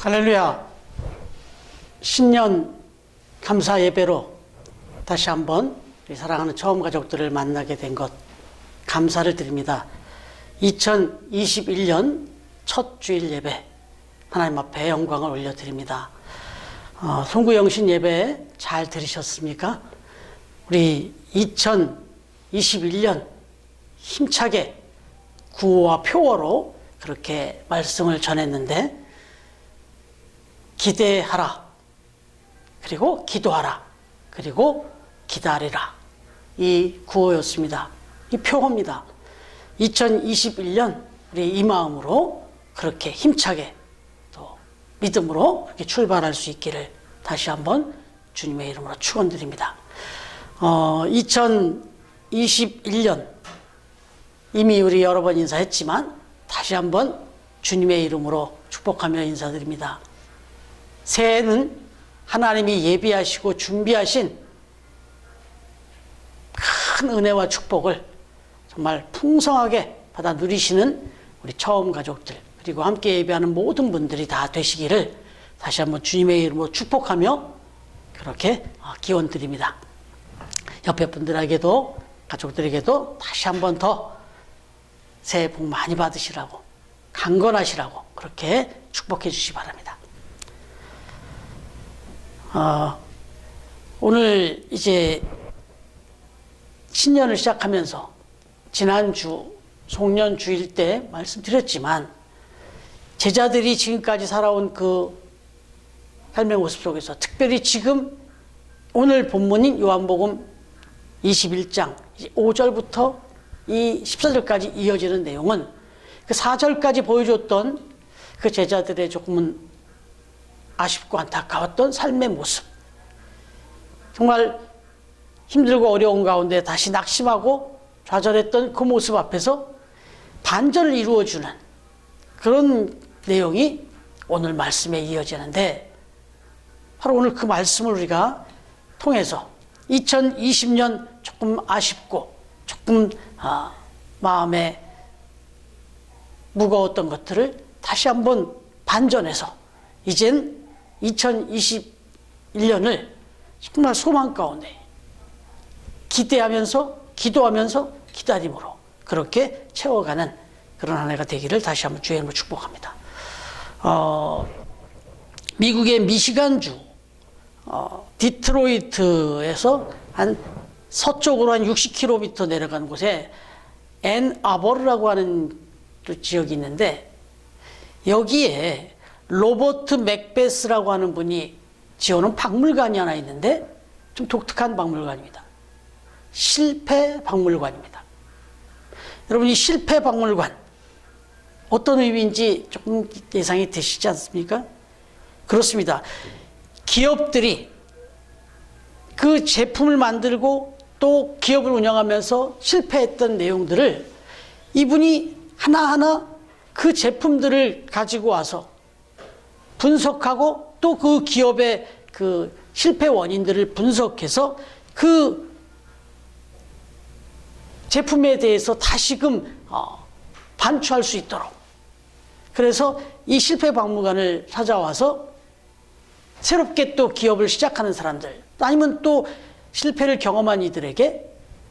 할렐루야. 신년 감사 예배로 다시 한번 우리 사랑하는 처음 가족들을 만나게 된 것 감사를 드립니다. 2021년 첫 주일 예배 하나님 앞에 영광을 올려드립니다. 송구영신 예배 잘 들으셨습니까? 우리 2021년 힘차게 구호와 표어로 그렇게 말씀을 전했는데, 기대하라, 그리고 기도하라, 그리고 기다리라, 이 구호였습니다. 이 표어입니다. 2021년 우리 이 마음으로 그렇게 힘차게 또 믿음으로 그렇게 출발할 수 있기를 다시 한번 주님의 이름으로 축원드립니다. 2021년 이미 우리 여러 번 인사했지만 다시 한번 주님의 이름으로 축복하며 인사드립니다. 새해는 하나님이 예비하시고 준비하신 큰 은혜와 축복을 정말 풍성하게 받아 누리시는 우리 처음 가족들, 그리고 함께 예배하는 모든 분들이 다 되시기를 다시 한번 주님의 이름으로 축복하며 그렇게 기원드립니다. 옆에 분들에게도, 가족들에게도 다시 한번 더 새해 복 많이 받으시라고, 강건하시라고 그렇게 축복해 주시기 바랍니다. 오늘 이제 신년을 시작하면서 지난주 송년주일 때 말씀드렸지만, 제자들이 지금까지 살아온 그 삶의 모습 속에서 특별히 지금 오늘 본문인 요한복음 21장 5절부터 이 14절까지 이어지는 내용은 그 4절까지 보여줬던 그 제자들의 조금은 아쉽고 안타까웠던 삶의 모습, 정말 힘들고 어려운 가운데 다시 낙심하고 좌절했던 그 모습 앞에서 반전을 이루어주는 그런 내용이 오늘 말씀에 이어지는데, 바로 오늘 그 말씀을 우리가 통해서 2020년 조금 아쉽고 조금 마음에 무거웠던 것들을 다시 한번 반전해서 이젠 2021년을 정말 소망 가운데 기대하면서, 기도하면서, 기다림으로 그렇게 채워가는 그런 한 해가 되기를 다시 한번 주의 이름으로 축복합니다. 미국의 미시간주 디트로이트에서 한 서쪽으로 한 60km 내려간 곳에 앤아버르라고 하는 지역이 있는데, 여기에 로버트 맥베스라고 하는 분이 지어놓은 박물관이 하나 있는데 좀 독특한 박물관입니다. 실패 박물관입니다. 여러분, 이 실패 박물관 어떤 의미인지 조금 예상이 되시지 않습니까? 그렇습니다. 기업들이 그 제품을 만들고 또 기업을 운영하면서 실패했던 내용들을 이분이 하나하나 그 제품들을 가지고 와서 분석하고 또 그 기업의 그 실패 원인들을 분석해서 그 제품에 대해서 다시금 반추할 수 있도록, 그래서 이 실패 박물관을 찾아와서 새롭게 또 기업을 시작하는 사람들, 아니면 또 실패를 경험한 이들에게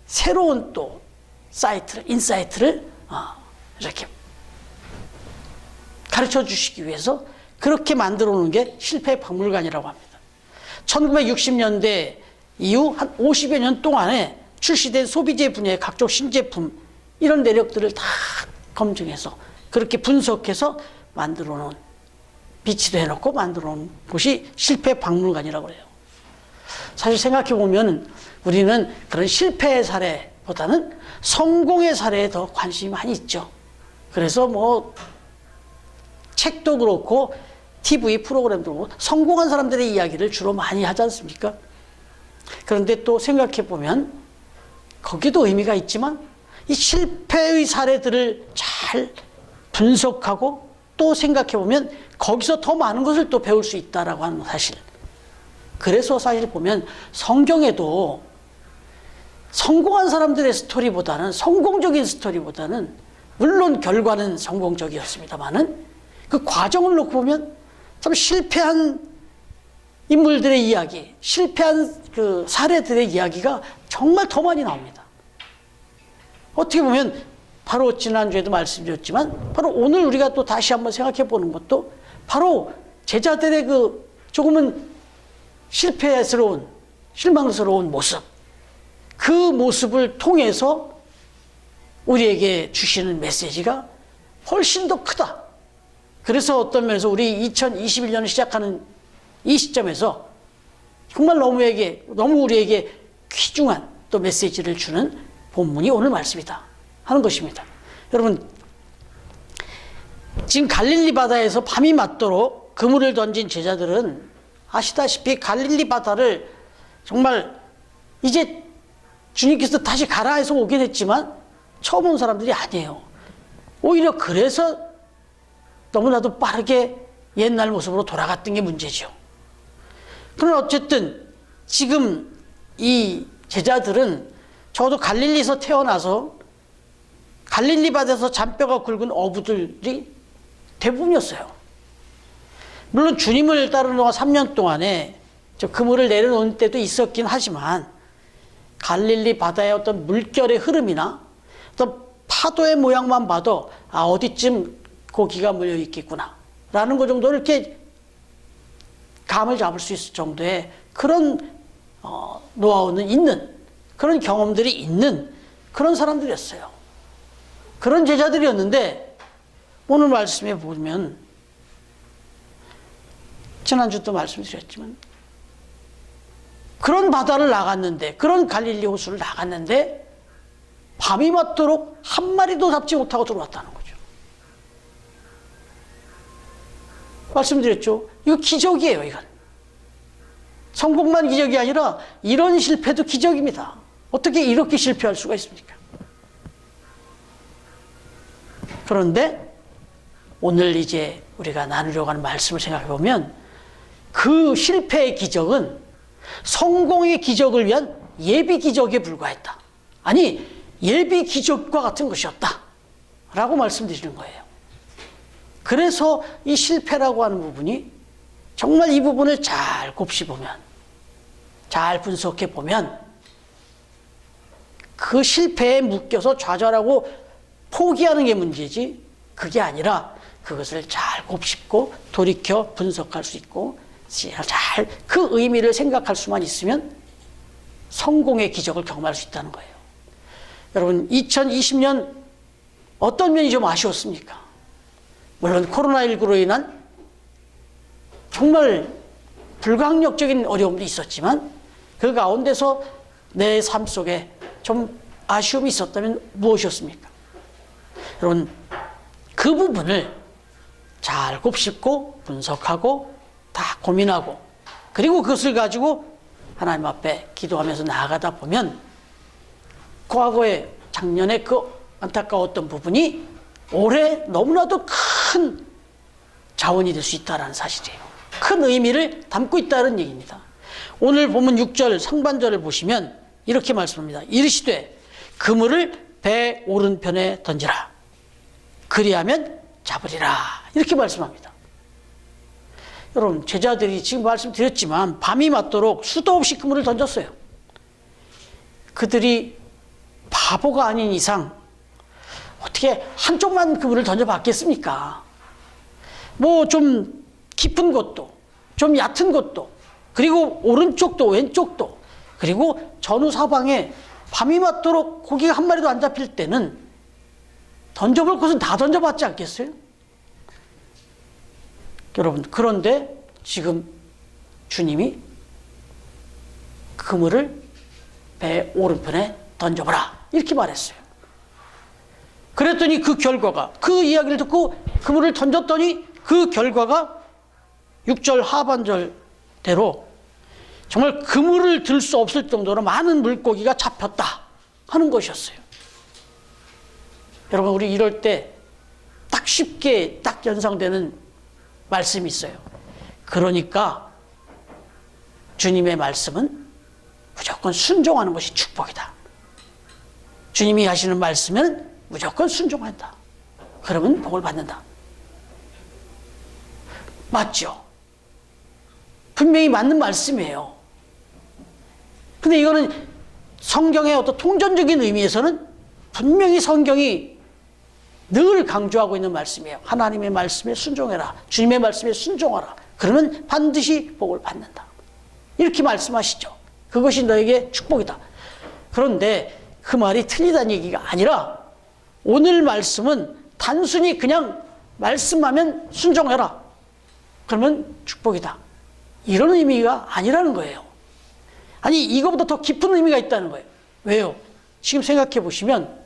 새로운 또 사이트를, 인사이트를 이렇게 가르쳐 주시기 위해서 그렇게 만들어 놓은 게 실패 박물관이라고 합니다. 1960년대 이후 한 50여 년 동안에 출시된 소비재 분야의 각종 신제품, 이런 내력들을 다 검증해서 그렇게 분석해서 만들어 놓은, 비치도 해놓고 만들어 놓은 곳이 실패 박물관이라고 해요. 사실 생각해 보면 우리는 그런 실패의 사례보다는 성공의 사례에 더 관심이 많이 있죠. 그래서 뭐 책도 그렇고 TV 프로그램도 그렇고 성공한 사람들의 이야기를 주로 많이 하지 않습니까? 그런데 또 생각해 보면 거기도 의미가 있지만 이 실패의 사례들을 잘 분석하고 또 생각해 보면 거기서 더 많은 것을 또 배울 수 있다라고 하는 사실. 그래서 사실 보면 성경에도 성공한 사람들의 스토리보다는, 성공적인 스토리보다는, 물론 결과는 성공적이었습니다만은 그 과정을 놓고 보면 참 실패한 인물들의 이야기, 실패한 그 사례들의 이야기가 정말 더 많이 나옵니다. 어떻게 보면 바로 지난주에도 말씀드렸지만 바로 오늘 우리가 또 다시 한번 생각해 보는 것도 바로 제자들의 그 조금은 실패스러운, 실망스러운 모습, 그 모습을 통해서 우리에게 주시는 메시지가 훨씬 더 크다. 그래서 어떤 면에서 우리 2021년을 시작하는 이 시점에서 정말 너무 우리에게 귀중한 또 메시지를 주는 본문이 오늘 말씀이다 하는 것입니다. 여러분, 지금 갈릴리 바다에서 밤이 맞도록 그물을 던진 제자들은 아시다시피 갈릴리 바다를 정말 이제 주님께서 다시 가라 해서 오긴 했지만 처음 온 사람들이 아니에요. 오히려 그래서 너무나도 빠르게 옛날 모습으로 돌아갔던 게 문제죠. 그러나 어쨌든 지금 이 제자들은 적어도 갈릴리에서 태어나서 갈릴리 바다에서 잔뼈가 굵은 어부들이 대부분이었어요. 물론 주님을 따르는 동안 3년 동안에 그물을 내려놓은 때도 있었긴 하지만 갈릴리 바다의 어떤 물결의 흐름이나 어떤 파도의 모양만 봐도 어디쯤 고기가 물려 있겠구나 라는 것 정도를 이렇게 감을 잡을 수 있을 정도의 그런 노하우는 있는, 그런 경험들이 있는 그런 사람들이었어요. 그런 제자들이었는데 오늘 말씀에 보면 지난주도 말씀드렸지만 그런 바다를 나갔는데, 그런 갈릴리 호수를 나갔는데 밤이 맞도록 한 마리도 잡지 못하고 들어왔다는 거죠. 말씀드렸죠. 이거 기적이에요. 이건 성공만 기적이 아니라 이런 실패도 기적입니다. 어떻게 이렇게 실패할 수가 있습니까? 그런데 오늘 이제 우리가 나누려고 하는 말씀을 생각해 보면 그 실패의 기적은 성공의 기적을 위한 예비 기적에 불과했다. 아니, 예비 기적과 같은 것이었다 라고 말씀드리는 거예요. 그래서 이 실패라고 하는 부분이 정말 이 부분을 잘 곱씹으면, 잘 분석해 보면 그 실패에 묶여서 좌절하고 포기하는 게 문제지 그게 아니라 그것을 잘 곱씹고 돌이켜 분석할 수 있고 잘 그 의미를 생각할 수만 있으면 성공의 기적을 경험할 수 있다는 거예요. 여러분, 2020년 어떤 면이 좀 아쉬웠습니까? 물론 코로나19로 인한 정말 불가항력적인 어려움도 있었지만 그 가운데서 내 삶 속에 좀 아쉬움이 있었다면 무엇이었습니까? 여러분, 그 부분을 잘 곱씹고 분석하고 다 고민하고 그리고 그것을 가지고 하나님 앞에 기도하면서 나아가다 보면 과거에 작년에 그 안타까웠던 부분이 올해 너무나도 큰 자원이 될 수 있다는 사실이에요. 큰 의미를 담고 있다는 얘기입니다. 오늘 보면 6절 상반절을 보시면 이렇게 말씀합니다. 이르시되 그물을 배 오른편에 던지라. 그리하면 잡으리라. 이렇게 말씀합니다. 여러분, 제자들이 지금 말씀드렸지만 밤이 맞도록 수도 없이 그물을 던졌어요. 그들이 바보가 아닌 이상 어떻게 한쪽만 그물을 던져봤겠습니까? 뭐 좀 깊은 곳도 좀 얕은 곳도 그리고 오른쪽도 왼쪽도 그리고 전후 사방에 밤이 맞도록 고기가 한 마리도 안 잡힐 때는 던져볼 것은 다 던져봤지 않겠어요? 여러분, 그런데 지금 주님이 그물을 배 오른편에 던져보라 이렇게 말했어요. 그랬더니 그 결과가, 그 이야기를 듣고 그물을 던졌더니 그 결과가 6절 하반절대로 정말 그물을 들 수 없을 정도로 많은 물고기가 잡혔다 하는 것이었어요. 여러분, 우리 이럴 때 딱 쉽게 딱 연상되는 말씀이 있어요. 그러니까 주님의 말씀은 무조건 순종하는 것이 축복이다. 주님이 하시는 말씀은 무조건 순종한다. 그러면 복을 받는다. 맞죠? 분명히 맞는 말씀이에요. 근데 이거는 성경의 어떤 통전적인 의미에서는 분명히 성경이 늘 강조하고 있는 말씀이에요. 하나님의 말씀에 순종해라. 주님의 말씀에 순종하라. 그러면 반드시 복을 받는다. 이렇게 말씀하시죠. 그것이 너에게 축복이다. 그런데 그 말이 틀리다는 얘기가 아니라 오늘 말씀은 단순히 그냥 말씀하면 순종해라. 그러면 축복이다. 이런 의미가 아니라는 거예요. 아니, 이거보다 더 깊은 의미가 있다는 거예요. 왜요? 지금 생각해 보시면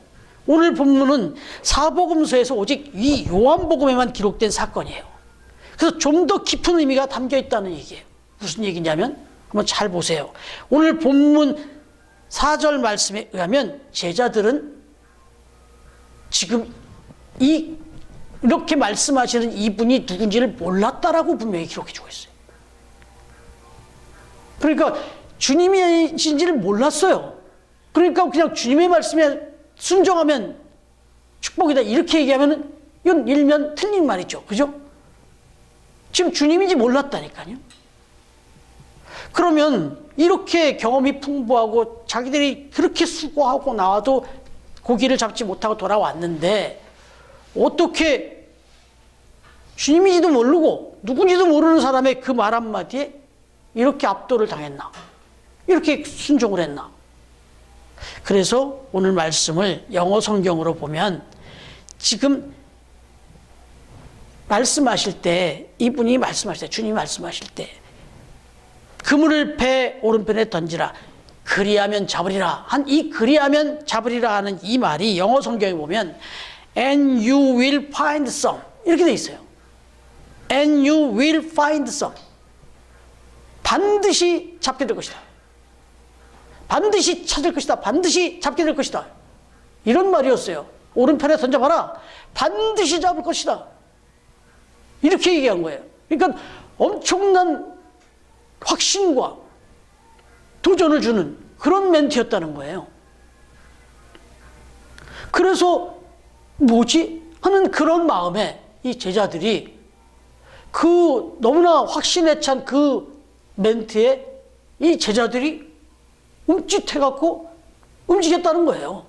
오늘 본문은 사복음서에서 오직 이 요한복음에만 기록된 사건이에요. 그래서 좀 더 깊은 의미가 담겨 있다는 얘기예요. 무슨 얘기냐면 한번 잘 보세요. 오늘 본문 4절 말씀에 의하면 제자들은 지금 이렇게 말씀하시는 이분이 누군지를 몰랐다라고 분명히 기록해 주고 있어요. 그러니까 주님이신지를 몰랐어요. 그러니까 그냥 주님의 말씀에 순종하면 축복이다 이렇게 얘기하면 이건 일면 틀린 말이죠. 그죠? 지금 주님인지 몰랐다니까요. 그러면 이렇게 경험이 풍부하고 자기들이 그렇게 수고하고 나와도 고기를 잡지 못하고 돌아왔는데 어떻게 주님인지도 모르고 누군지도 모르는 사람의 그 말 한마디에 이렇게 압도를 당했나? 이렇게 순종을 했나? 그래서 오늘 말씀을 영어 성경으로 보면 지금 말씀하실 때, 이분이 말씀하실 때, 주님이 말씀하실 때 그물을 배 오른편에 던지라, 그리하면 잡으리라 한 이 그리하면 잡으리라 하는 이 말이 영어 성경에 보면 and you will find some 이렇게 돼 있어요. and you will find some. 반드시 잡게 될 것이다. 반드시 찾을 것이다. 반드시 잡게 될 것이다. 이런 말이었어요. 오른편에 던져봐라. 반드시 잡을 것이다. 이렇게 얘기한 거예요. 그러니까 엄청난 확신과 도전을 주는 그런 멘트였다는 거예요. 그래서 뭐지? 하는 그런 마음에 이 제자들이 그 너무나 확신에 찬 그 멘트에 이 제자들이 움찔해갖고 움직였다는 거예요.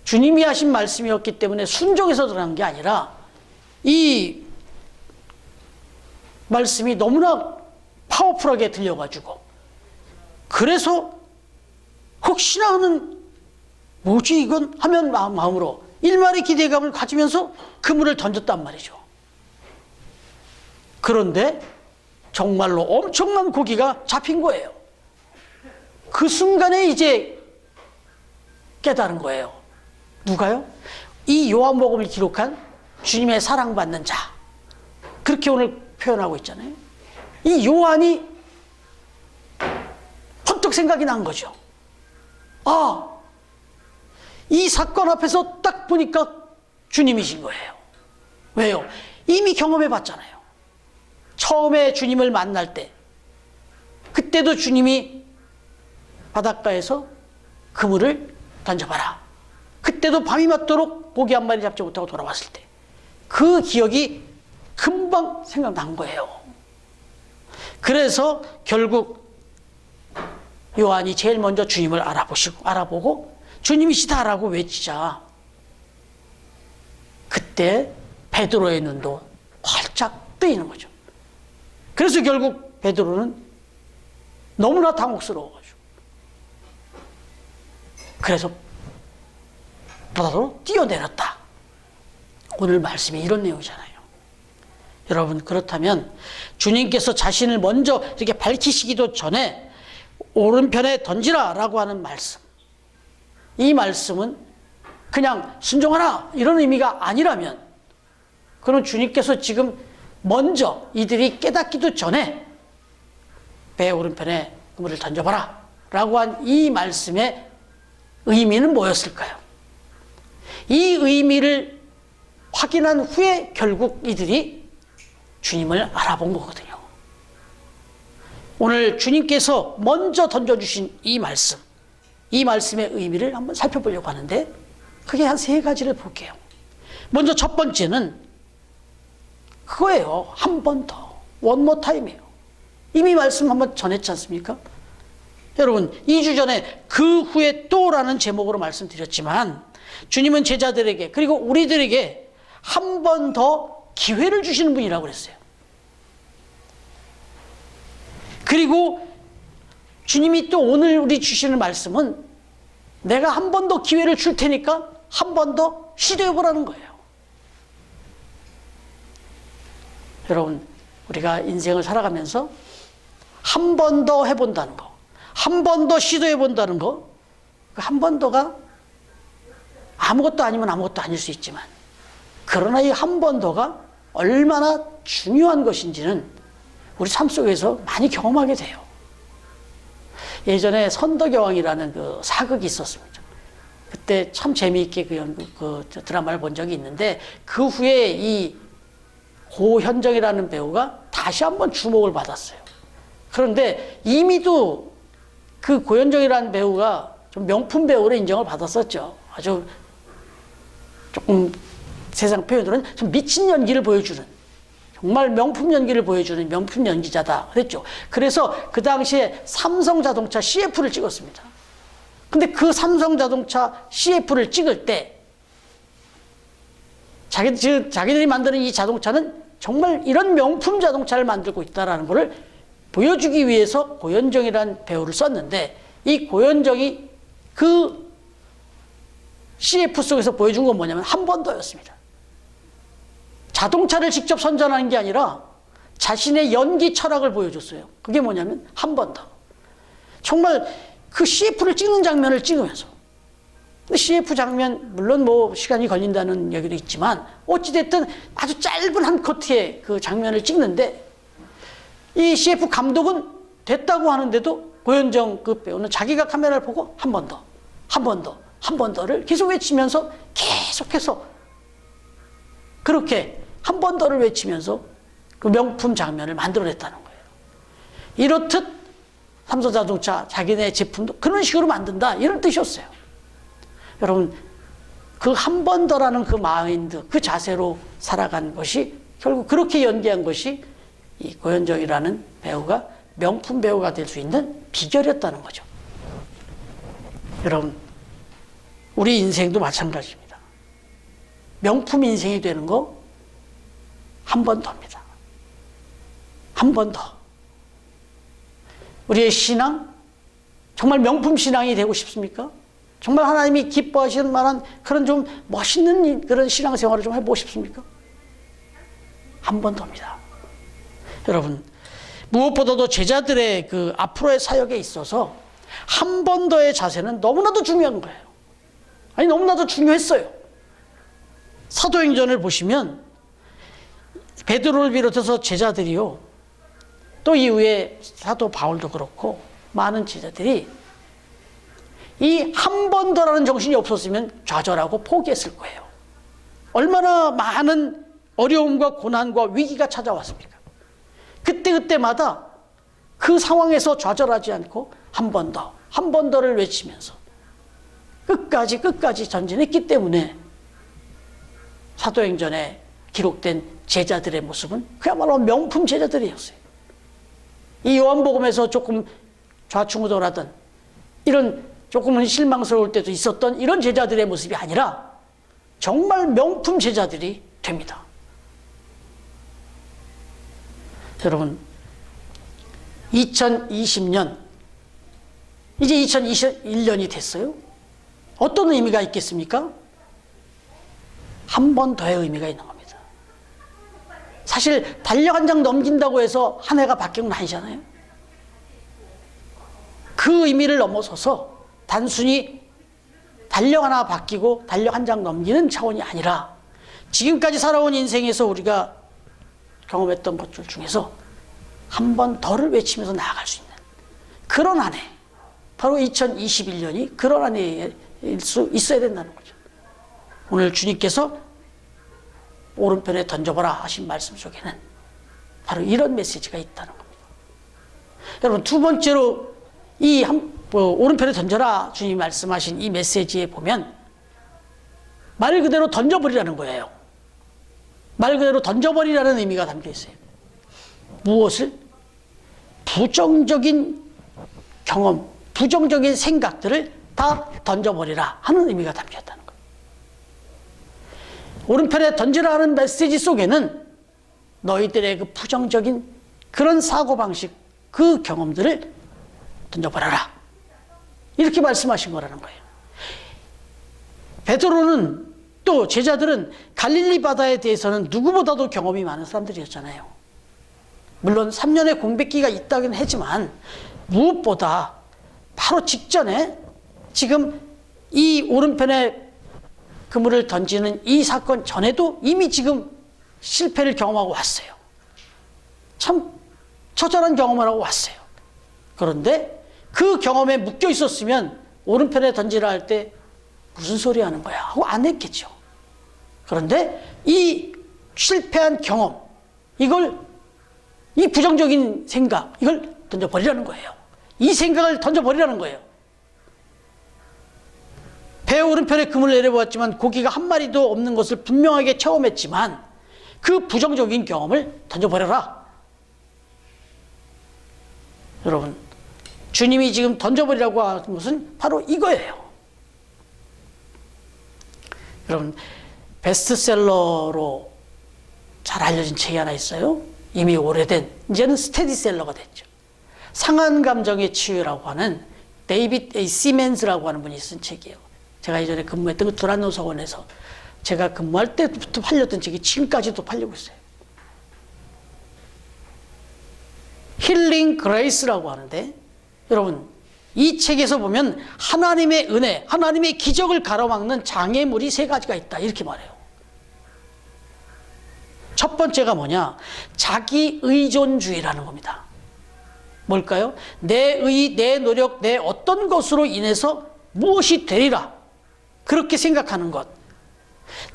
주님이 하신 말씀이었기 때문에 순종해서 들어간 게 아니라 이 말씀이 너무나 파워풀하게 들려가지고 그래서 혹시나 하는 뭐지 이건 하면 마음으로 일말의 기대감을 가지면서 그물을 던졌단 말이죠. 그런데 정말로 엄청난 고기가 잡힌 거예요. 그 순간에 이제 깨달은 거예요. 누가요? 이 요한복음을 기록한 주님의 사랑받는 자. 그렇게 오늘 표현하고 있잖아요. 이 요한이 번뜩 생각이 난 거죠. 아, 이 사건 앞에서 딱 보니까 주님이신 거예요. 왜요? 이미 경험해 봤잖아요. 처음에 주님을 만날 때 그때도 주님이 바닷가에서 그물을 던져봐라. 그때도 밤이 맞도록 고기 한 마리 잡지 못하고 돌아왔을 때 그 기억이 금방 생각난 거예요. 그래서 결국 요한이 제일 먼저 주님을 알아보고 주님이시다라고 외치자 그때 베드로의 눈도 활짝 뜨이는 거죠. 그래서 결국 베드로는 너무나 당혹스러워가지고 그래서 바다로 뛰어내렸다. 오늘 말씀이 이런 내용이잖아요. 여러분, 그렇다면 주님께서 자신을 먼저 이렇게 밝히시기도 전에 오른편에 던지라 라고 하는 말씀, 이 말씀은 그냥 순종하라 이런 의미가 아니라면 그럼 주님께서 지금 먼저 이들이 깨닫기도 전에 배 오른편에 그물을 던져봐라 라고 한 이 말씀의 의미는 뭐였을까요? 이 의미를 확인한 후에 결국 이들이 주님을 알아본 거거든요. 오늘 주님께서 먼저 던져주신 이 말씀, 이 말씀의 의미를 한번 살펴보려고 하는데 그게 한 3가지를 볼게요. 먼저 첫 번째는 그거예요. 한 번 더, one more time이에요. 이미 말씀 한번 전했지 않습니까? 여러분, 2주 전에 그 후에 또라는 제목으로 말씀드렸지만 주님은 제자들에게 그리고 우리들에게 한 번 더 기회를 주시는 분이라고 그랬어요. 그리고 주님이 또 오늘 우리 주시는 말씀은 내가 한 번 더 기회를 줄 테니까 한 번 더 시도해보라는 거예요. 여러분, 우리가 인생을 살아가면서 한 번 더 해본다는 거, 한 번 더 시도해본다는 거, 한 번 더가 아무것도 아니면 아무것도 아닐 수 있지만 그러나 이 한 번 더가 얼마나 중요한 것인지는 우리 삶 속에서 많이 경험하게 돼요. 예전에 선덕여왕이라는 그 사극이 있었습니다. 그때 참 재미있게 그 드라마를 본 적이 있는데 그 후에 이 고현정이라는 배우가 다시 한번 주목을 받았어요. 그런데 이미도 그 고현정이라는 배우가 좀 명품 배우로 인정을 받았었죠. 아주 조금 세상 표현으로는 좀 미친 연기를 보여주는, 정말 명품 연기를 보여주는 명품 연기자다 그랬죠. 그래서 그 당시에 삼성자동차 CF를 찍었습니다. 근데 그 삼성자동차 CF를 찍을 때 자기들이 만드는 이 자동차는 정말 이런 명품 자동차를 만들고 있다는 것을 보여주기 위해서 고현정이라는 배우를 썼는데 이 고현정이 그 CF 속에서 보여준 건 뭐냐면 한 번 더였습니다. 자동차를 직접 선전하는 게 아니라 자신의 연기 철학을 보여줬어요. 그게 뭐냐면 한 번 더. 정말 그 CF를 찍는 장면을 찍으면서, CF 장면 물론 뭐 시간이 걸린다는 얘기도 있지만 어찌됐든 아주 짧은 한 커트의 그 장면을 찍는데 이 CF 감독은 됐다고 하는데도 고현정 그 배우는 자기가 카메라를 보고 한 번 더, 한 번 더, 한 번 더를 계속 외치면서 계속해서 그렇게 한 번 더를 외치면서 그 명품 장면을 만들어냈다는 거예요. 이렇듯 삼성자동차 자기네 제품도 그런 식으로 만든다 이런 뜻이었어요. 여러분, 그 한 번 더라는 그 마인드, 그 자세로 살아간 것이 결국 그렇게 연기한 것이 이 고현정이라는 배우가 명품 배우가 될 수 있는 비결이었다는 거죠. 여러분, 우리 인생도 마찬가지입니다. 명품 인생이 되는 거 한 번 더입니다. 한 번 더. 우리의 신앙, 정말 명품 신앙이 되고 싶습니까? 정말 하나님이 기뻐하시는 만한 그런 좀 멋있는 그런 신앙생활을 좀 해보고 싶습니까? 한 번 더입니다. 여러분, 무엇보다도 제자들의 그 앞으로의 사역에 있어서 한 번 더의 자세는 너무나도 중요한 거예요. 아니, 너무나도 중요했어요. 사도행전을 보시면 베드로를 비롯해서 제자들이요, 또 이후에 사도 바울도 그렇고 많은 제자들이 이 한 번 더라는 정신이 없었으면 좌절하고 포기했을 거예요. 얼마나 많은 어려움과 고난과 위기가 찾아왔습니까? 그때마다 그 상황에서 좌절하지 않고 한 번 더, 한 번 더를 외치면서 끝까지 전진했기 때문에 사도행전에 기록된 제자들의 모습은 그야말로 명품 제자들이었어요. 이 요한복음에서 조금 좌충우돌하던, 이런 조금은 실망스러울 때도 있었던 이런 제자들의 모습이 아니라 정말 명품 제자들이 됩니다. 여러분, 2020년, 이제 2021년이 됐어요. 어떤 의미가 있겠습니까? 한 번 더의 의미가 있는 겁니다. 사실 달력 한 장 넘긴다고 해서 한 해가 바뀌는 건 아니잖아요. 그 의미를 넘어서서 단순히 달력 하나 바뀌고 달력 한 장 넘기는 차원이 아니라 지금까지 살아온 인생에서 우리가 경험했던 것들 중에서 한 번 더를 외치면서 나아갈 수 있는 그런 한 해, 바로 2021년이 그런 한 해일 수 있어야 된다는 거죠. 오늘 주님께서 오른편에 던져보라 하신 말씀 속에는 바로 이런 메시지가 있다는 겁니다. 여러분, 두 번째로 이 오른편에 던져라 주님이 말씀하신 이 메시지에 보면 말 그대로 던져버리라는 거예요. 말 그대로 던져버리라는 의미가 담겨 있어요. 무엇을? 부정적인 경험, 부정적인 생각들을 다 던져버리라 하는 의미가 담겼다는 거예요. 오른편에 던지라 하는 메시지 속에는 너희들의 그 부정적인 그런 사고방식, 그 경험들을 던져버려라, 이렇게 말씀하신 거라는 거예요. 베드로는, 또 제자들은 갈릴리 바다에 대해서는 누구보다도 경험이 많은 사람들이었잖아요. 물론 3년의 공백기가 있다긴 하지만 무엇보다 바로 직전에 지금 이 오른편에 그물을 던지는 이 사건 전에도 이미 지금 실패를 경험하고 왔어요. 참 처절한 경험을 하고 왔어요. 그런데 그 경험에 묶여 있었으면 오른편에 던지라 할 때 무슨 소리 하는 거야 하고 안 했겠죠. 그런데 이 실패한 경험, 이 부정적인 생각, 이걸 던져버리라는 거예요. 이 생각을 던져버리라는 거예요. 배 오른편에 그물을 내려보았지만 고기가 한 마리도 없는 것을 분명하게 체험했지만 그 부정적인 경험을 던져버려라. 여러분, 주님이 지금 던져버리라고 하는 것은 바로 이거예요. 여러분, 베스트셀러로 잘 알려진 책이 하나 있어요. 이미 오래된, 이제는 스테디셀러가 됐죠. 상한 감정의 치유라고 하는 데이빗 A. 시멘즈라고 하는 분이 쓴 책이에요. 제가 예전에 근무했던 그 두란노서원에서 제가 근무할 때부터 팔렸던 책이 지금까지도 팔리고 있어요. 힐링 그레이스라고 하는데, 여러분, 이 책에서 보면 하나님의 은혜, 하나님의 기적을 가로막는 장애물이 3가지가 있다, 이렇게 말해요. 첫 번째가 뭐냐? 자기 의존주의라는 겁니다. 뭘까요? 내 의, 내 노력, 내 어떤 것으로 인해서 무엇이 되리라, 그렇게 생각하는 것.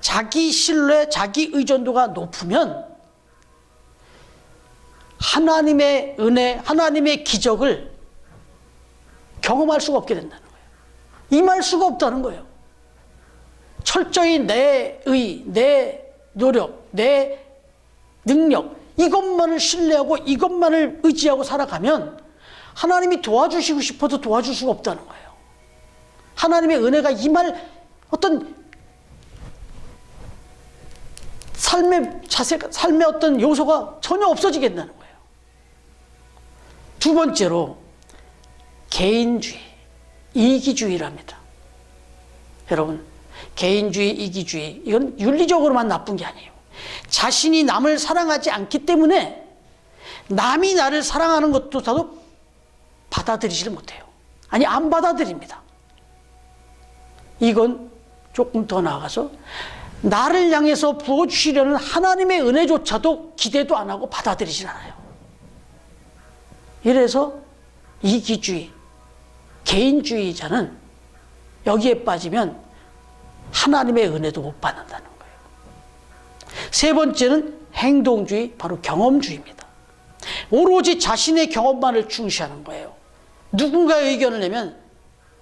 자기 신뢰, 자기 의존도가 높으면 하나님의 은혜, 하나님의 기적을 경험할 수가 없게 된다는 거예요. 임할 수가 없다는 거예요. 철저히 내 의, 내 노력, 내 능력, 이것만을 신뢰하고 이것만을 의지하고 살아가면 하나님이 도와주시고 싶어도 도와줄 수가 없다는 거예요. 하나님의 은혜가 임할 어떤 삶의 자세가, 삶의 어떤 요소가 전혀 없어지겠다는 거예요. 두 번째로 개인주의, 이기주의랍니다. 여러분, 개인주의, 이기주의, 이건 윤리적으로만 나쁜 게 아니에요. 자신이 남을 사랑하지 않기 때문에 남이 나를 사랑하는 것조차도 받아들이지를 못해요. 아니, 안 받아들입니다. 이건 조금 더 나아가서 나를 향해서 부어주시려는 하나님의 은혜조차도 기대도 안 하고 받아들이질 않아요. 이래서 이기주의, 개인주의자는 여기에 빠지면 하나님의 은혜도 못 받는다는 거예요. 세 번째는 행동주의, 바로 경험주의입니다. 오로지 자신의 경험만을 중시하는 거예요. 누군가의 의견을 내면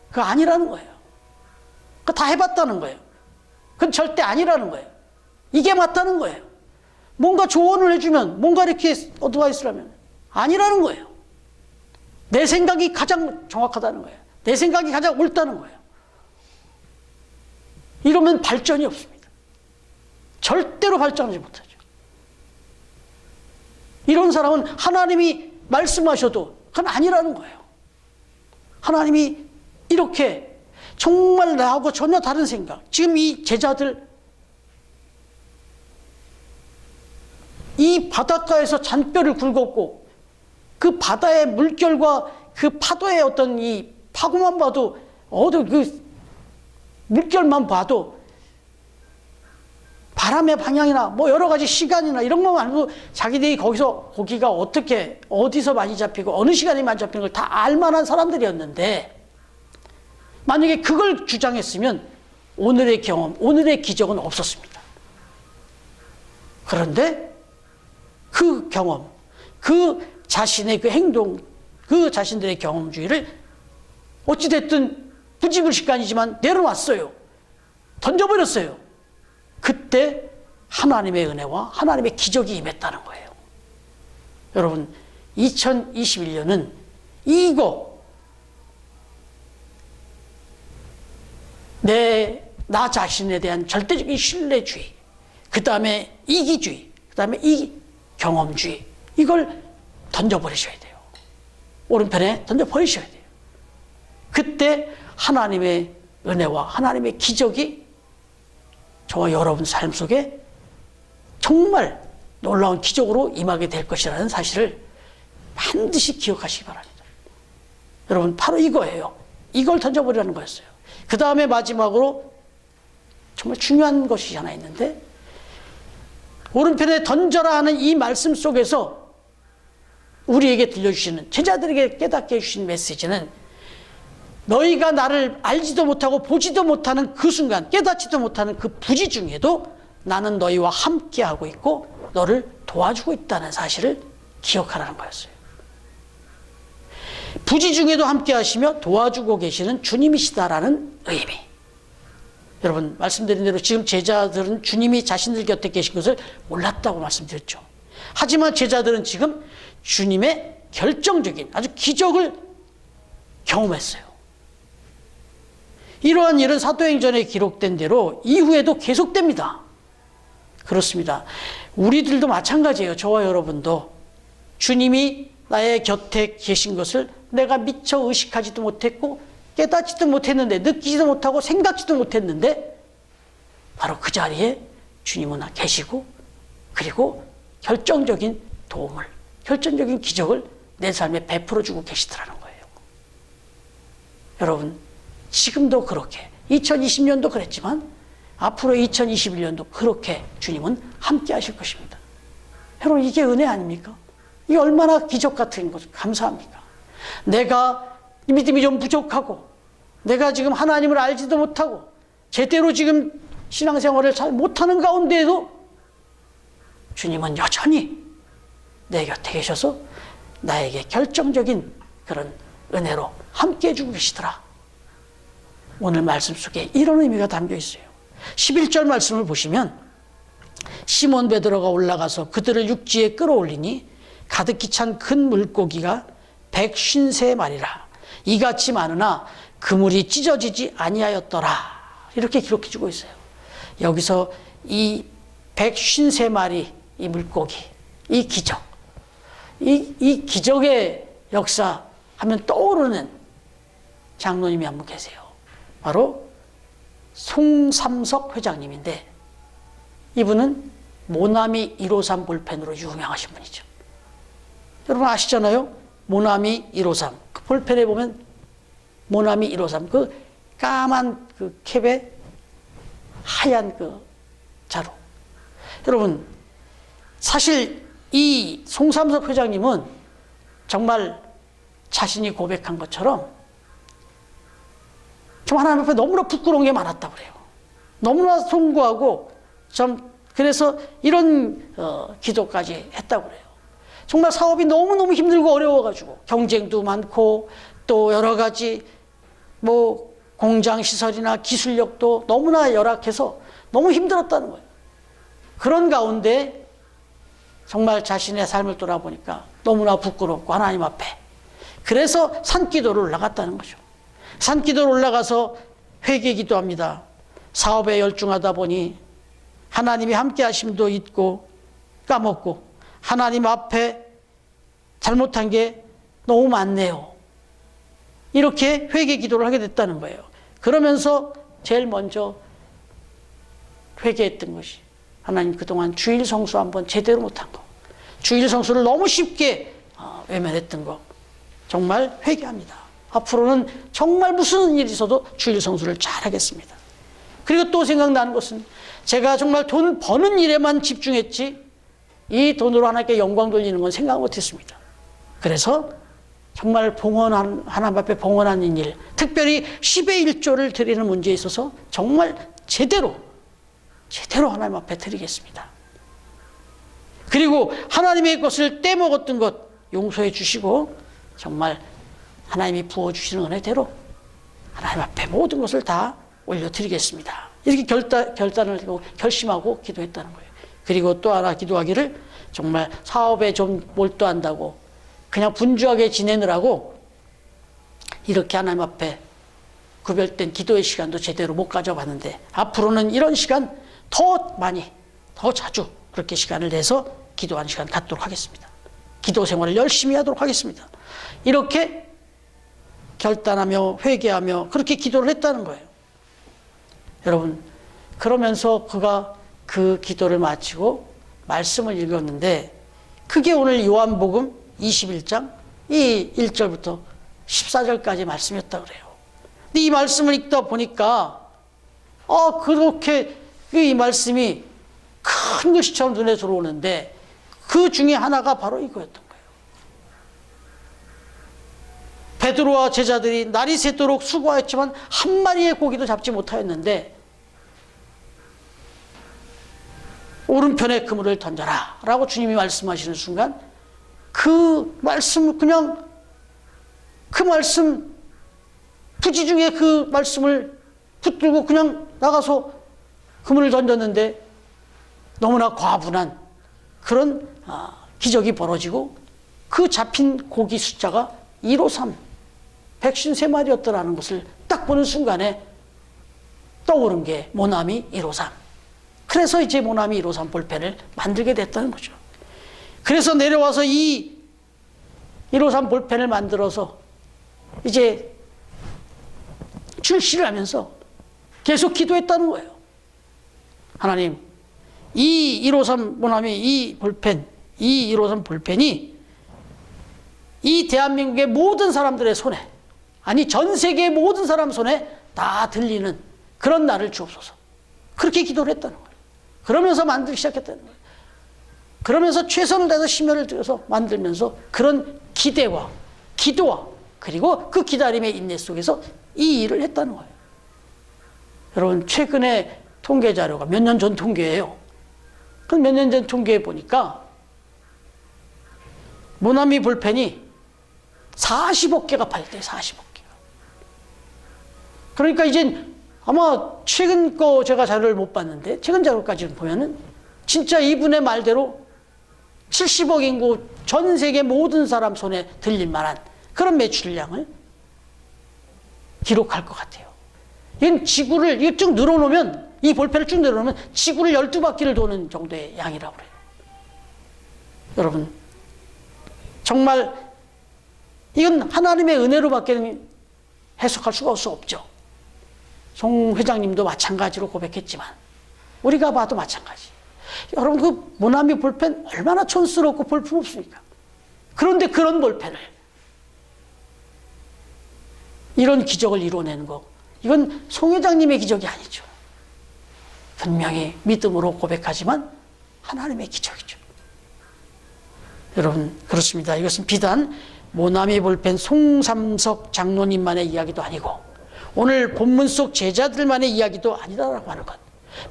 그거 아니라는 거예요. 그거 다 해봤다는 거예요. 그건 절대 아니라는 거예요. 이게 맞다는 거예요. 뭔가 조언을 해주면, 뭔가 이렇게 어드바이스를 하면 아니라는 거예요. 내 생각이 가장 정확하다는 거예요. 내 생각이 가장 옳다는 거예요. 이러면 발전이 없습니다. 절대로 발전하지 못하죠. 이런 사람은 하나님이 말씀하셔도 그건 아니라는 거예요. 하나님이 이렇게 정말 나하고 전혀 다른 생각, 지금 이 제자들 이 바닷가에서 잔뼈를 굵었고 그 바다의 물결과 그 파도의 어떤 이 파고만 봐도 그 물결만 봐도 바람의 방향이나 뭐 여러 가지 시간이나 이런 것만 알고 자기들이 거기서 고기가 어떻게 어디서 많이 잡히고 어느 시간에 많이 잡히는 걸 다 알만한 사람들이었는데, 만약에 그걸 주장했으면 오늘의 경험, 오늘의 기적은 없었습니다. 그런데 그 경험, 그 자신의 그 행동, 그 자신들의 경험주의를 어찌됐든 부지불식간이지만 내려놨어요. 던져버렸어요. 그때 하나님의 은혜와 하나님의 기적이 임했다는 거예요. 여러분, 2021년은 이거 나 자신에 대한 절대적인 신뢰주의, 그 다음에 이기주의, 그 다음에 경험주의, 이걸 던져버리셔야 돼요. 오른편에 던져버리셔야 돼요. 그때 하나님의 은혜와 하나님의 기적이 저와 여러분 삶 속에 정말 놀라운 기적으로 임하게 될 것이라는 사실을 반드시 기억하시기 바랍니다. 여러분, 바로 이거예요. 이걸 던져버리라는 거였어요. 그 다음에 마지막으로 정말 중요한 것이 하나 있는데, 오른편에 던져라 하는 이 말씀 속에서 우리에게 들려주시는, 제자들에게 깨닫게 해주신 메시지는, 너희가 나를 알지도 못하고 보지도 못하는 그 순간, 깨닫지도 못하는 그 부지 중에도 나는 너희와 함께하고 있고 너를 도와주고 있다는 사실을 기억하라는 거였어요. 부지 중에도 함께하시며 도와주고 계시는 주님이시다라는 의미. 여러분, 말씀드린 대로 지금 제자들은 주님이 자신들 곁에 계신 것을 몰랐다고 말씀드렸죠. 하지만 제자들은 지금 주님의 결정적인 아주 기적을 경험했어요. 이러한 일은 사도행전에 기록된 대로 이후에도 계속됩니다. 그렇습니다. 우리들도 마찬가지예요. 저와 여러분도 주님이 나의 곁에 계신 것을 내가 미처 의식하지도 못했고 깨닫지도 못했는데, 느끼지도 못하고 생각지도 못했는데, 바로 그 자리에 주님은 계시고, 그리고 결정적인 도움을, 결정적인 기적을 내 삶에 베풀어주고 계시더라는 거예요. 여러분, 지금도 그렇게, 2020년도 그랬지만 앞으로 2021년도 그렇게 주님은 함께 하실 것입니다. 여러분, 이게 은혜 아닙니까? 이게 얼마나 기적 같은 것, 감사합니까? 내가 믿음이 좀 부족하고, 내가 지금 하나님을 알지도 못하고 제대로 지금 신앙생활을 잘 못하는 가운데에도 주님은 여전히 내 곁에 계셔서 나에게 결정적인 그런 은혜로 함께 해주고 계시더라. 오늘 말씀 속에 이런 의미가 담겨 있어요. 11절 말씀을 보시면, 시몬 베드로가 올라가서 그들을 육지에 끌어올리니 가득히 찬 큰 물고기가 153마리라. 이같이 많으나 그물이 찢어지지 아니하였더라. 이렇게 기록해 주고 있어요. 여기서 이 153마리 이 물고기, 이 기적, 이 기적의 역사 하면 떠오르는 장로님이 한 분 계세요. 바로 송삼석 회장님인데, 이분은 모나미 153 볼펜으로 유명하신 분이죠. 여러분 아시잖아요? 모나미 153. 그 볼펜에 보면 모나미 153, 그 까만 그 캡에 하얀 그 자루. 여러분, 사실 이 송삼석 회장님은 정말 자신이 고백한 것처럼 정말 하나님 앞에 너무나 부끄러운 게 많았다고 그래요. 너무나 송구하고 좀 그래서 이런 기도까지 했다고 그래요. 정말 사업이 너무너무 힘들고 어려워가지고 경쟁도 많고 또 여러 가지 뭐 공장 시설이나 기술력도 너무나 열악해서 너무 힘들었다는 거예요. 그런 가운데 정말 자신의 삶을 돌아보니까 너무나 부끄럽고 하나님 앞에, 그래서 산기도를 올라갔다는 거죠. 산기도를 올라가서 회개 기도합니다. 사업에 열중하다 보니 하나님이 함께 하심도 잊고 까먹고 하나님 앞에 잘못한 게 너무 많네요. 이렇게 회개 기도를 하게 됐다는 거예요. 그러면서 제일 먼저 회개했던 것이, 하나님 그동안 주일 성수 한번 제대로 못한 거, 주일 성수를 너무 쉽게 외면했던 거, 정말 회개합니다. 앞으로는 정말 무슨 일이 있어도 주일 성수를 잘하겠습니다. 그리고 또 생각나는 것은, 제가 정말 돈 버는 일에만 집중했지 이 돈으로 하나님께 영광 돌리는 건 생각 못했습니다. 그래서 정말 하나님 앞에 봉헌하는 일, 특별히 10의 1조를 드리는 문제에 있어서 정말 제대로 하나님 앞에 드리겠습니다. 그리고 하나님의 것을 떼먹었던 것 용서해 주시고, 정말 하나님이 부어주시는 은혜대로 하나님 앞에 모든 것을 다 올려드리겠습니다. 이렇게 결단을 하고 결심하고 기도했다는 거예요. 그리고 또 하나 기도하기를, 정말 사업에 좀 몰두한다고 그냥 분주하게 지내느라고 이렇게 하나님 앞에 구별된 기도의 시간도 제대로 못 가져봤는데, 앞으로는 이런 시간 더 많이, 더 자주 그렇게 시간을 내서 기도하는 시간 갖도록 하겠습니다. 기도 생활을 열심히 하도록 하겠습니다. 이렇게 결단하며 회개하며 그렇게 기도를 했다는 거예요. 여러분, 그러면서 그가 그 기도를 마치고 말씀을 읽었는데, 그게 오늘 요한복음 21장 이 1절부터 14절까지 말씀이었다 그래요. 근데 이 말씀을 읽다 보니까 그렇게 이 말씀이 큰 것이처럼 눈에 들어오는데, 그 중에 하나가 바로 이거였던 거예요. 베드로와 제자들이 날이 새도록 수고하였지만 한 마리의 고기도 잡지 못하였는데, 오른편에 그물을 던져라 라고 주님이 말씀하시는 순간, 그 말씀, 그냥 그 말씀, 부지 중에 그 말씀을 붙들고 그냥 나가서 그물을 던졌는데, 너무나 과분한 그런 기적이 벌어지고, 그 잡힌 고기 숫자가 153, 153마리였더라는 것을 딱 보는 순간에 떠오른 게 모나미 153. 그래서 이제 모나미 153 볼펜을 만들게 됐다는 거죠. 그래서 내려와서 이 153 볼펜을 만들어서 이제 출시를 하면서 계속 기도했다는 거예요. 하나님, 이 153 모나미 이 볼펜, 이 153 볼펜이 이 대한민국의 모든 사람들의 손에, 아니 전 세계의 모든 사람 손에 다 들리는 그런 날을 주옵소서. 그렇게 기도를 했다는 거예요. 그러면서 만들기 시작했다는 거예요. 그러면서 최선을 다해서 심혈을 들여서 만들면서 그런 기대와 기도와 그리고 그 기다림의 인내 속에서 이 일을 했다는 거예요. 여러분, 최근에 통계 자료가 몇 년 전 통계예요. 그 몇 년 전 통계에 보니까 모나미 볼펜이 40억 개가 팔렸대요. 40억 개가. 그러니까 이제 아마 최근 거 제가 자료를 못 봤는데, 최근 자료까지는 보면은 진짜 이분의 말대로 70억 인구 전 세계 모든 사람 손에 들릴 만한 그런 매출량을 기록할 것 같아요. 이건 지구를 이거 쭉 늘어놓으면, 이 볼펜을 쭉 늘어놓으면 지구를 12바퀴를 도는 정도의 양이라고 그래요. 여러분, 정말 이건 하나님의 은혜로밖에 해석할 수가 없죠. 송 회장님도 마찬가지로 고백했지만 우리가 봐도 마찬가지. 여러분, 그 모나미 볼펜 얼마나 촌스럽고 볼품없습니까? 그런데 그런 볼펜을, 이런 기적을 이루어내는 거, 이건 송 회장님의 기적이 아니죠. 분명히 믿음으로 고백하지만 하나님의 기적이죠. 여러분, 그렇습니다. 이것은 비단 모나미 볼펜 송삼석 장로님만의 이야기도 아니고 오늘 본문 속 제자들만의 이야기도 아니다라고 하는 것.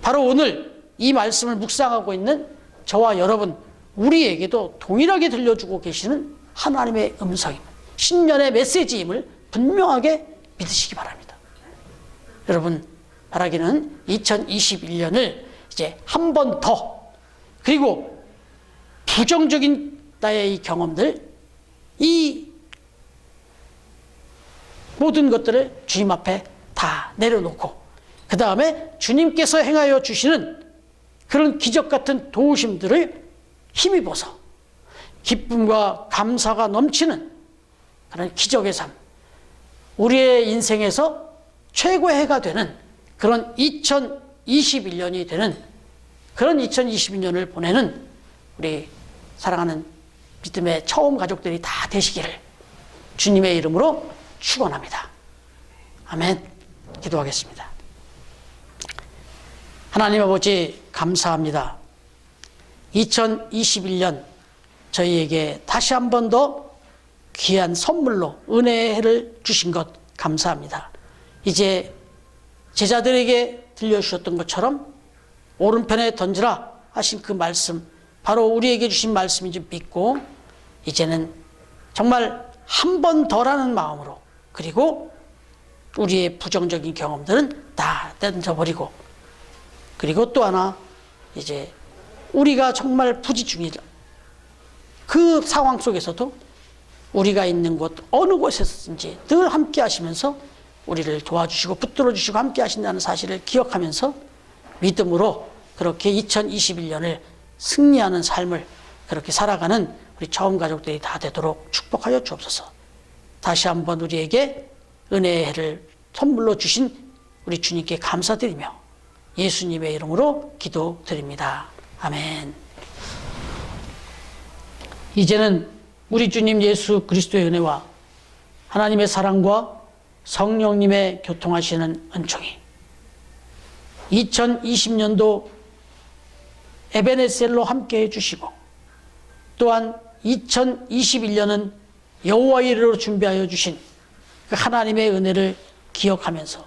바로 오늘 이 말씀을 묵상하고 있는 저와 여러분, 우리에게도 동일하게 들려주고 계시는 하나님의 음성입니다. 신년의 메시지임을 분명하게 믿으시기 바랍니다. 여러분, 바라기는 2021년을 이제 한 번 더, 그리고 부정적인 나의 이 경험들, 이 모든 것들을 주님 앞에 다 내려놓고, 그 다음에 주님께서 행하여 주시는 그런 기적 같은 도우심들을 힘입어서 기쁨과 감사가 넘치는 그런 기적의 삶, 우리의 인생에서 최고의 해가 되는 그런 2021년이 되는 그런 2022년을 보내는 우리 사랑하는 믿음의 처음 가족들이 다 되시기를 주님의 이름으로 축원합니다. 아멘. 기도하겠습니다. 하나님 아버지, 감사합니다. 2021년 저희에게 다시 한 번 더 귀한 선물로 은혜의 해를 주신 것 감사합니다. 이제 제자들에게 들려주셨던 것처럼 오른편에 던지라 하신 그 말씀, 바로 우리에게 주신 말씀인지 믿고 이제는 정말 한 번 더라는 마음으로, 그리고 우리의 부정적인 경험들은 다 던져버리고, 그리고 또 하나, 이제 우리가 정말 부지중이다, 그 상황 속에서도 우리가 있는 곳 어느 곳에서든지 늘 함께 하시면서 우리를 도와주시고 붙들어 주시고 함께 하신다는 사실을 기억하면서 믿음으로 그렇게 2021년을 승리하는 삶을 그렇게 살아가는 우리 처음 가족들이 다 되도록 축복하여 주옵소서. 다시 한번 우리에게 은혜의 해를 선물로 주신 우리 주님께 감사드리며 예수님의 이름으로 기도드립니다. 아멘. 이제는 우리 주님 예수 그리스도의 은혜와 하나님의 사랑과 성령님의 교통하시는 은총이 2020년도 에베네셀로 함께해 주시고 또한 2021년은 여호와의 이르로 준비하여 주신 그 하나님의 은혜를 기억하면서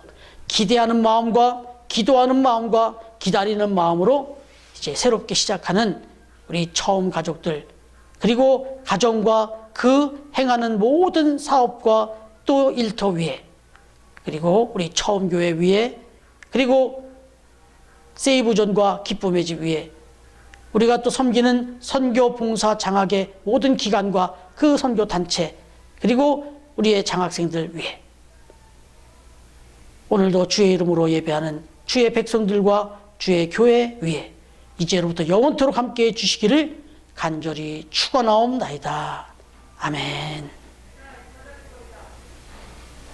기대하는 마음과 기도하는 마음과 기다리는 마음으로 이제 새롭게 시작하는 우리 처음 가족들, 그리고 가정과 그 행하는 모든 사업과 또 일터 위에, 그리고 우리 처음 교회 위에, 그리고 세이브존과 기쁨의 집 위에, 우리가 또 섬기는 선교 봉사 장학의 모든 기관과 그 선교 단체, 그리고 우리의 장학생들 위에, 오늘도 주의 이름으로 예배하는 주의 백성들과 주의 교회 위에 이제로부터 영원토록 함께해 주시기를 간절히 축원하옵나이다. 아멘.